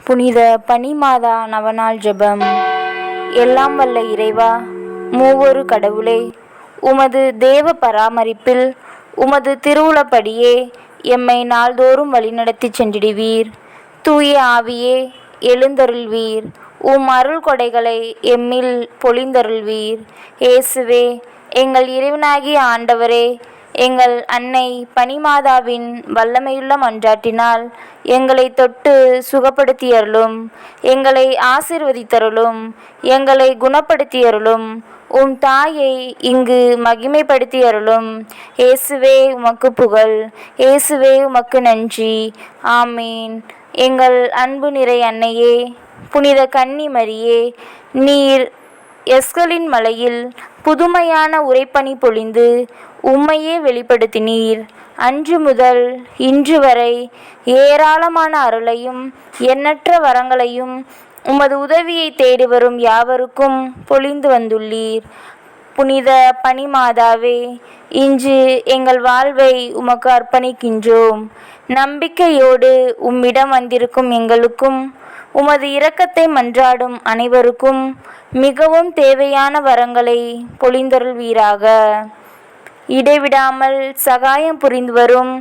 புனித பனிமாதா நவநாள் ஜெபம். எல்லாம் வல்ல இறைவா, மூவொரு கடவுளே, உமது தேவ பராமரிப்பில் உமது திருவுளப்படியே எம்மை நாள்தோறும் வழிநடத்தி சென்றிடுவீர். தூய ஆவியே, எழுந்தருள்வீர். உம் அருள் கொடைகளை எம்மில் பொழிந்தருள்வீர். இயேசுவே, எங்கள் இறைவனாகிய ஆண்டவரே, எங்கள் அன்னை பனிமாதாவின் வல்லமையுள்ள மன்றாட்டினால் எங்களை தொட்டு சுகப்படுத்தியருளும். எங்களை ஆசீர்வதித்தருளும். எங்களை குணப்படுத்தியருளும். உம் தாயை இங்கு மகிமைப்படுத்தியருளும். இயேசுவே, உமக்கு புகழ். இயேசுவே, உமக்கு நன்றி. ஆமீன். எங்கள் அன்பு நிறை அன்னையே, புனித கன்னி மரியே, நீர் எஸ்கலின் மலையில் புதுமையான உறைபனி பொழிந்து உம்மையே வெளிப்படுத்தினீர். அன்று முதல் இன்று வரை ஏராளமான அருளையும் எண்ணற்ற வரங்களையும் உமது உதவியை தேடி வரும் யாவருக்கும் பொழிந்து வந்துள்ளீர். புனித பனிமாதாவே, இன்று எங்கள் வாழ்வை உமக்கு அர்ப்பணிக்கின்றோம். நம்பிக்கையோடு உம்மிடம் வந்திருக்கும் எங்களுக்கும் உமது இரக்கத்தை மன்றாடும் அனைவருக்கும் மிகவும் தேவையான வரங்களை பொழிந்தருள்வீராக. இடைவிடாமல் சகாயம் புரிந்து வரும்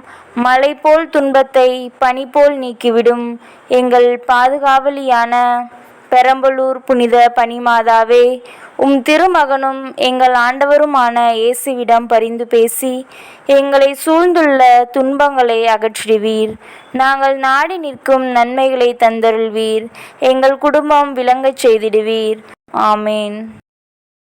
மலை போல் துன்பத்தை பனி போல் நீக்கிவிடும் எங்கள் பாதுகாவலியான பெரம்பலூர் புனித பனிமாதாவே, உம் திருமகனும் எங்கள் ஆண்டவருமான இயேசுவிடம் பரிந்து பேசி எங்களை சூழ்ந்துள்ள துன்பங்களை அகற்றிடுவீர். நாங்கள் நாடி நிற்கும் நன்மைகளை தந்தருள்வீர். எங்கள் குடும்பம் விளங்கச் செய்திடுவீர். ஆமேன்.